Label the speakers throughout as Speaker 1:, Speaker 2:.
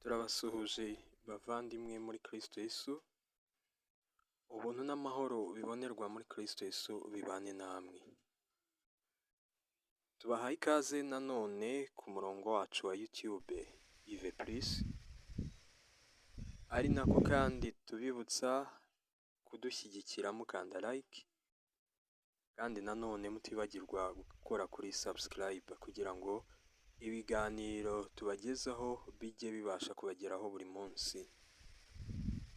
Speaker 1: Turabasuhuje bavandimwe muri Kristo Yesu, ubuntu n'amahoro bibonerwa muri Kristo Yesu bibane namwe. Tubahaye ikaze nanone ku murongo wacu wa YouTube Yves Plus, ari nako kandi tubibutsa kudushyigikira mukanda like, kandi nanone mutibagirwa gukora kuri subscribe kugira ngo ibiganiro tubagezaho bijye bibasha kubageraho buri munsi.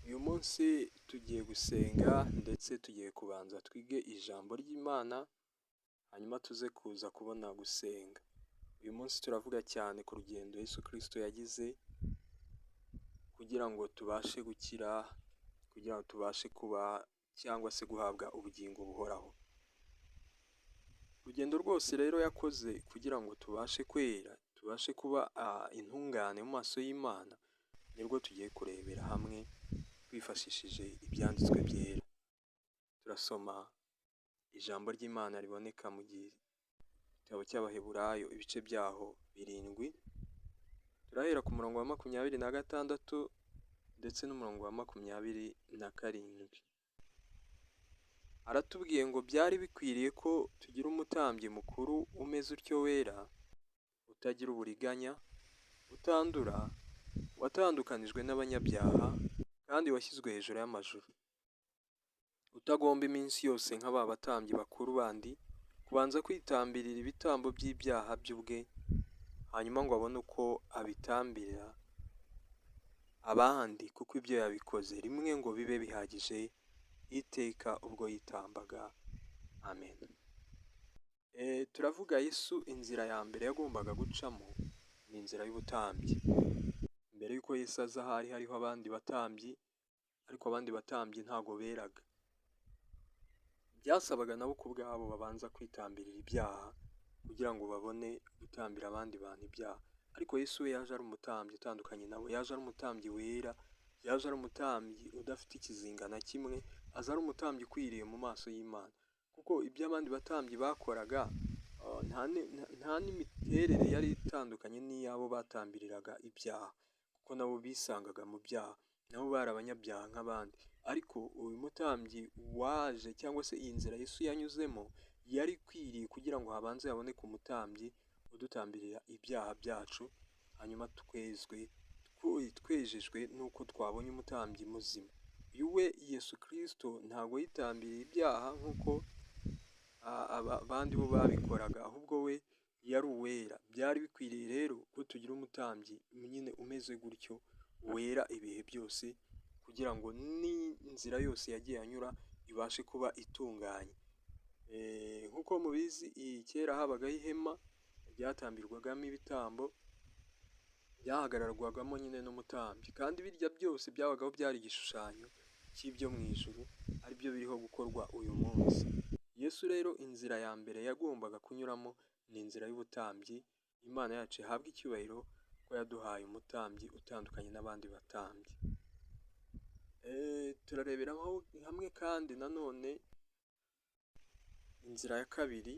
Speaker 1: Uyu munsi tugiye gusenga ndetse tugiye kubanza twige ijambo ry'Imana, hanyuma tuze kuza kubona gusenga. Uyu munsi turavuga cyane ku rugendo Yesu Kristo yagize kugira ngo tubashe gukira, kugira ngo tubashe kuba cyangwa se guhabwa ubugingo buhoraho. Urugendo rwose rero yakoze kugira ngo tubashe kwera, tubashe kuba intungane mu maso y'Imana, nibwo tugiye kurebera hamwe twifashishije ibyanditswe byera. Turasoma ijambo ry'Imana riboneka mu gitabo cy'Abaheburayo ibice byaho 7. Turahera ku murongo wa 26 ndetse n'umurongo wa 27. Aratubwiye ngo byari bikwiriye ko tugira umutambyi mukuru umeze utyo wera, utagira uburiganya, utandura, watandukanijwe n'abanyabyaha kandi washyizwe hejuru y'amajuru, utagomba iminsi yose nk'aba batambyi bakuru bandi kubanza kwitambirira ibitambo by'ibyaha by'ubwe, hanyuma ngo abone uko abitambira abandi, kuko ibyo yabikoze rimwe ngo bibe bihagije iteka ubwo yitambaga. Amen. Turavuga Yesu, inzira ya mbere yagombaga gucamo ni inzira y'ubutambyi. Mbere y'uko Yesu aza hariho abandi batambyi, ariko abandi batambyi ntago beraga. Byasabaga nabo ku bwabo babanza kwitambirira ibyaha kugira ngo babone gutambira abandi bantu ibyaha. Ariko Yesu we yaje ari umutambyi utandukanye nabo, yaje ari umutambyi wera, yaje ari umutambyi udafite ikizinga na kimwe, aza ari umutambyi ukwiriye mu maso y'Imana, kuko ibyo abandi batambyi bakoraga nta n'imiterere yari itandukanye n'iyabo batambiriraga ibyaha, kuko nabo bisangaga mu byaha, nabo bari abanyabyaha nk'abandi. Ariko uyu mutambyi waje, cyangwa se iyi nzira Yesu yanyuzemo, yari ikwiriye kugira ngo habanze haboneke umutambyi udutambirira ibyaha byacu, hanyuma twejejwe n'uko twabonye umutambyi muzima. Uyu we Yesu Kristo ntabwo yitambiriye ibyaha nk'uko abandi bo babikoraga, ahubwo we yari uwera. Byari bikwiriye rero ko tugira umutambyi nyine umeze gutyo, wera ibihe byose, kugira ngo n'inzira yose yagiye anyura ibashe kuba itunganye. Nk'uko mubizi, kera habagaho ihema ryatambirwagamo ibitambo, byahagararwagamo nyine n'umutambyi, kandi birya byose byabagaho byari igishushanyo cy'ibyo mu ijuru, ari byo biriho gukorwa uyu munsi. Yesu rero inzira ya mbere yagombaga kunyuramo ni inzira y'ubutambyi. Imana yacu ihabwa icyubahiro ko yaduhaye umutambyi utandukanye n'abandi batambyi. Turarebera hamwe kandi nanone inzira ya kabiri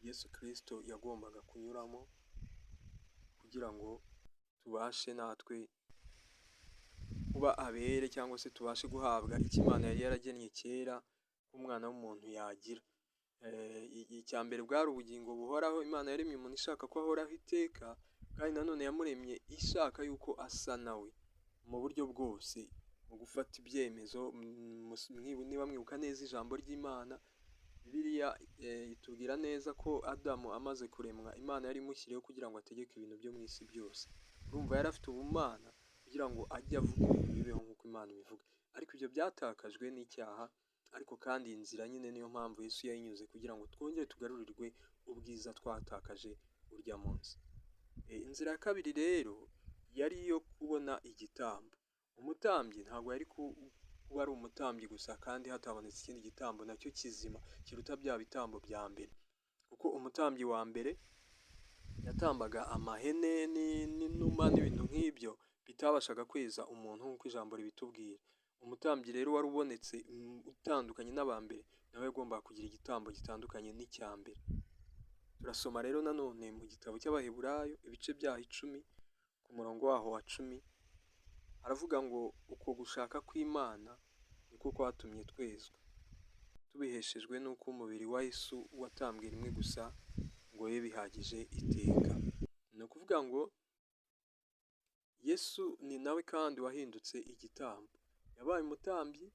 Speaker 1: Yesu Kristo yagombaga kunyuramo kugira ngo tubashe natwe kuba abere, cyangwa se tubashe guhabwa icyo Imana yari yaragennye kera ko umwana w'umuntu yagira. Icya mbere bwari ubugingo buhoraho. Imana yaremye umuntu ishaka ko ahoraho iteka, kandi nanone yamuremye ishaka yuko asa nawe mu buryo bwose, mu gufata ibyemezo. Niba mwibuka neza ijambo ry'Imana, Bibiliya itubwira neza ko Adamu amaze kuremwa, Imana yari imushyiriyeho kugira ngo ategeke ibintu byo mu isi byose. Urumva yari afite ubumana kugira ngo ajye avuga ibintu bibeho nk'uko Imana ibivuga. Ariko ibyo byatakajwe n'icyaha, ariko kandi iyi nzira nyine niyo mpamvu Yesu yayinyuze, kugira ngo twongere tugarurirwe ubwiza twatakaje urya munsi. Inzira ya kabiri rero yari iyo kubona igitambo. Umutambyi ntabwo yari kuba ari umutambyi gusa kandi hatabonetse ikindi gitambo nacyo kizima kiruta bya bitambo bya mbere, kuko umutambyi wa mbere yatambaga amahene n'inuma n'ibintu nk'ibyo bitabashaga kweza umuntu nk'uko ijambo ribitubwira. Umutambyi rero wari ubonetse utandukanye n'abambere, nawe yagombaga kugira igitambo gitandukanye n'icya mbere. Turasoma rero nanone mu gitabo cy'Abaheburayo ibice byaho 10 ku murongo waho wa 10, aravuga ngo uko gushaka kw'Imana niko kwatumye twezwa, tubiheshejwe n'uko umubiri wa Yesu watambwe rimwe gusa ngo bibe bihagije iteka. Ni ukuvuga ngo Yesu ni nawe kandi wahindutse igitambo, yabaye umutambyi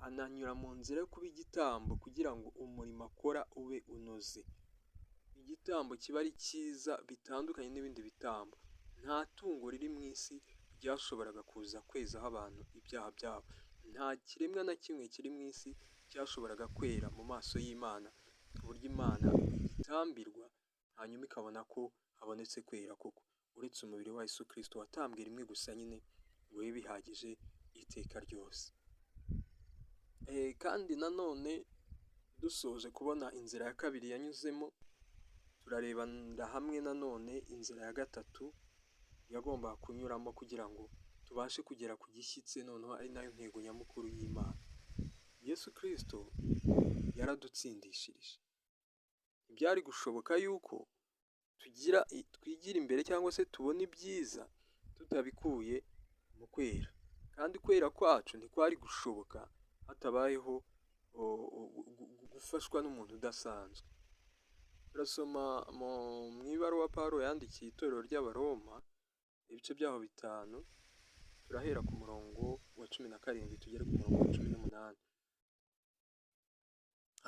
Speaker 1: ananyura mu nzira yo kuba igitambo kugira ngo umurimo akora ube unoze. Igitambo kiba ari cyiza bitandukanye n'ibindi bitambo. Nta tungo riri mu isi ryashoboraga kuza kwezaho abantu ibyaha byabo. Nta kiremwa na kimwe kiri mu isi cyashoboraga kwera mu maso y'Imana ku buryo Imana igitambirwa hanyuma ikabona ko habonetse kwera koko, uretse umubiri wa Yesu Kristo watambwe rimwe gusa nyine ngo bibe bihagije iteka ryose. Kandi nanone dusoje kubona inzira ya kabiri yanyuzemo, turarebana hamwe nanone inzira ya gatatu yagombaga kunyuramo kugira ngo tubashe kugera ku gishyitsi, noneho ari nayo ntego nyamukuru y'Imana. Yesu Kristo yaradutsindishirije. Ntibyari gushoboka yuko twigira imbere cyangwa se tubona ibyiza tutabikuye mu kwera, kandi kwera kwacu ntikwari gushoboka hatabayeho gufashwa n'umuntu udasanzwe. Turasoma mu ibaruwa Pawulo yandikiye itorero ry'Abaroma, ibice byaho 5, turahera ku murongo wa 17 tugere ku murongo wa 18.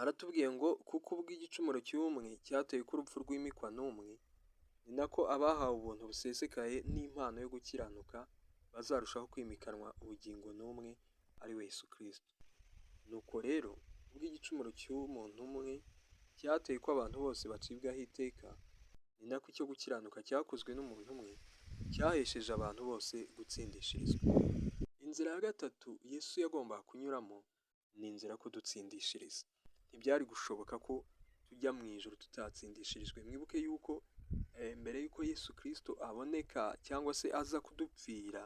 Speaker 1: Aratubwiye ngo kuko ubwo igicumuro cy'umwe cyateye ko urupfu rwimikwa n'umwe, ni nako abahawe ubuntu busesekaye n'impano yo gukiranuka bazarushaho kwimikanwa ubugingo n'umwe, ari we Yesu Kristo. Nuko rero ubwo igicumuro cy'umuntu umwe cyateye ko abantu bose bacibwaho iteka, ni nako icyo gukiranuka cyakozwe n'umuntu umwe cyahesheje abantu bose gutsindishirizwa. Inzira ya gatatu Yesu yagombaga kunyuramo ni inzira yo kudutsindishiriza. Ntibyari gushoboka ko tujya mu ijuru tutatsindishirijwe. Mwibuke yuko mbere y'uko Yesu Kristo aboneka cyangwa se aza kudupfira,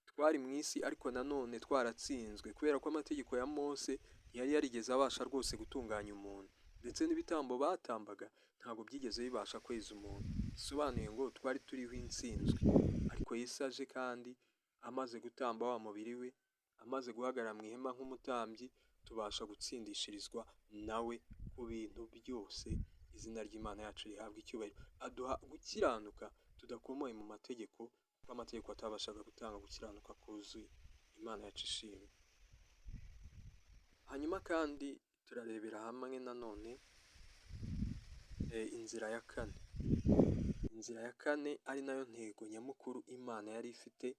Speaker 1: twari mu isi ariko nanone twaratsinzwe, kubera ko amategeko ya Mose yari yarigeze abasha rwose gutunganya umuntu, ndetse n'ibitambo batambaga ntabwo byigeze bibasha kweza umuntu. Bisobanuye ngo twari turiho intsinzwe, ariko Yesu aje kandi amaze gutamba wa mubiri we, amaze guhagarara mu ihema nk'umutambyi, tubasha gutsindishirizwa nawe ku bintu byose. Izina ry'Imana yacu rihabwa icyubahiro. Aduha gukiranuka tudakomoye mu mategeko, kuko amategeko atabashaga gutanga gukiranuka kuzuye. Imana yacu ishimwe. Hanyuma kandi turarebera hamwe nanone inzira ya kane. Inzira ya kane ari nayo ntego nyamukuru Imana yari ifite,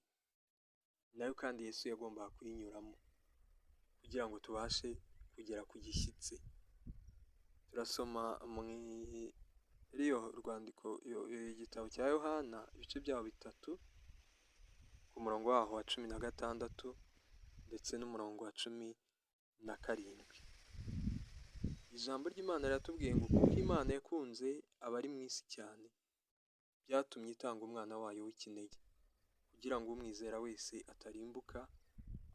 Speaker 1: nayo kandi Yesu yagombaga kuyinyuramo kugira ngo tubashe kugera ku gishyitsi. Turasoma muri rwandiko igitabo cya Yohana, ibice byaho 3, ku murongo waho wa 16 ndetse n'umurongo wa 17. Ijambo ry'Imana riratubwiye ngo kuko Imana yakunze abari mu isi cyane, byatumye itanga umwana wayo w'ikinege, kugira ngo umwizera wese atarimbuka,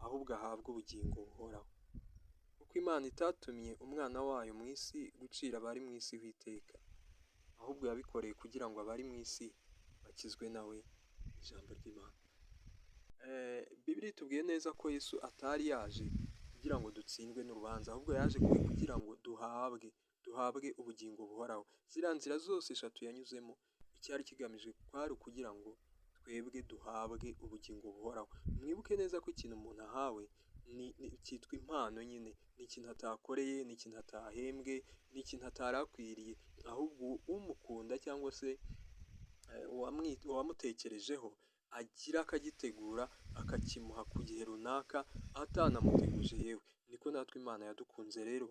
Speaker 1: ahubwo ahabwe ubugingo buhoraho. Kuko Imana itatumye umwana wayo mu isi gucira abari mu isi w'iteka, ahubwo yabikoreye kugira ngo abari mu isi bakizwe nawe. Ijambo ry'Imana. Bibiliya itubwiye neza ko Yesu atari yaje kugira ngo dutsindwe n'urubanza, ahubwo yaje kugira ngo duhabwe ubugingo buhoraho. Ziriya nzira zose 3 yanyuzemo, icyari kigamije kwari ukugira ngo twebwe duhabwe ubugingo buhoraho. Mwibuke neza ko ikintu umuntu ahawe cyitwa impano nyine, ni ikintu atakoreye, ni ikintu atahembwe, ni ikintu atarakwiriye, ahubwo umukunda cyangwa se uwamutekerejeho agira akagitegura akakimuha ku gihe runaka atanamuteguje yewe. Niko natwe Imana yadukunze rero,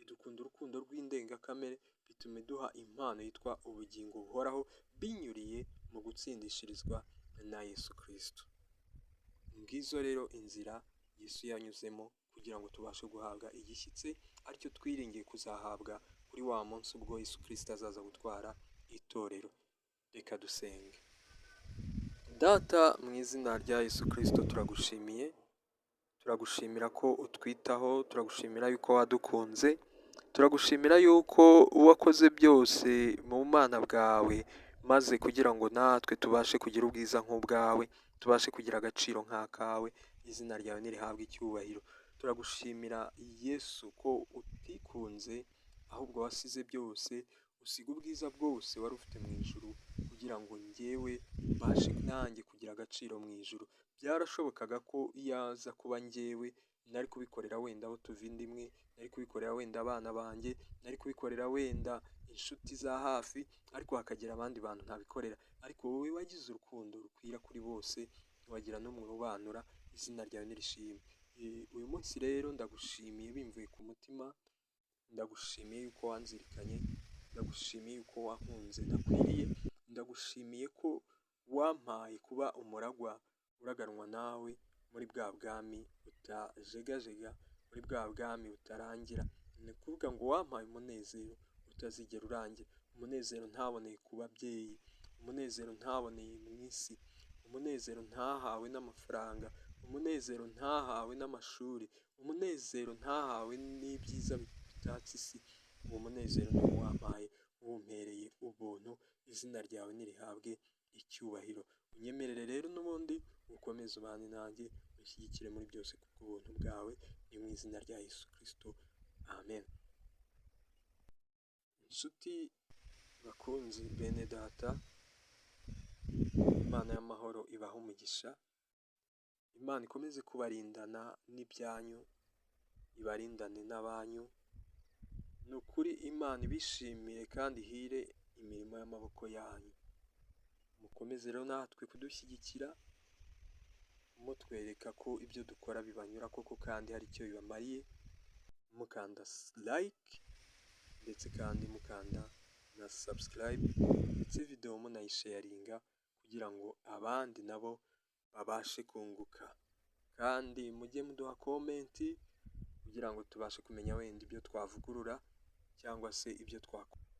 Speaker 1: idukunda urukundo rw'indengakamere, bituma iduha impano yitwa ubugingo buhoraho binyuriye mu gutsindishirizwa na Yesu Kristo. Ngizo rero inzira Yesu yanyuzemo kugira ngo tubashe guhabwa igishyitsi, aricyo twiringiye kuzahabwa kuri wa munsi ubwo Yesu Kristo azaza gutwara itorero. Reka dusenge. Data, mu izina rya Yesu Kristo turagushimira ko utwitaho, turagushimira yuko wadukunze, turagushimira yuko wakoze byose mu bumana bwawe maze kugira ngo natwe tubashe kugira ubwiza nk'ubwawe, tubashe kugira agaciro nk'akawe, izina ryawe nirihabwe icyubahiro. Turagushimira Yesu ko utikunze, ahubwo wasize byose, usiga ubwiza bwose wari ufite mu ijuru kugira ngo njyewe mbashe nanjye kugira agaciro mu ijuru. Byarashobokaga ko iyo aza kuba njyewe, nari kubikorera wenda abo tuva inda imwe, nari kubikorera wenda abana banjye, nari kubikorera wenda inshuti za hafi, ariko hakagira abandi bantu ntabikorera. Ariko wowe wagize urukundo rukwira kuri bose, wagira n'umurobanura, izina ryawe nirishimwe. Uyu munsi rero ndagushimiye bimvuye ku mutima, ndagushimiye yuko wanzirikanye, ndagushimiye yuko wankunze ndakwiriye, ndagushimiye ko wampaye kuba umuragwa uraganwa nawe muri bwa bwami butajegajega, muri bwa bwami butarangira. Ni ukuvuga ngo wampaye umunezero utazigera urangira, umunezero ntaboneye ku babyeyi, umunezero ntaboneye mu isi, umunezero ntahawe n'amafaranga, umunezero ntahawe n'amashuri, umunezero ntahawe n'ibyiza bitatse isi. Uwo munezero ni wo wampaye, wumpereye ubuntu, izina ryawe nirihabwe icyubahiro. Unyemerere rero n'ubundi ukomeze ubane nanjye, unshyigikire muri byose kubw'ubuntu bwawe, ni mu izina rya Yesu Kristo, amen. Inshuti bakunzi bene data, Imana y'amahoro ibahe umugisha, Imana ikomeze kubarindana n'ibyanyu, ibarindane n'abanyu. Ni ukuri Imana ibishimire kandi ihire imirimo y'amaboko yanyu. Mukomeze rero natwe kudushyigikira, mutwereka ko ibyo dukora bibanyura koko kandi hari icyo bibamariye, mukanda like ndetse kandi mukanda na subscribe, ndetse video munayisharinga kugira ngo abandi nabo babashe kunguka. Kandi mujye muduha komenti kugira ngo tubashe kumenya wenda ibyo twavugurura cyangwa se ibyo twakora.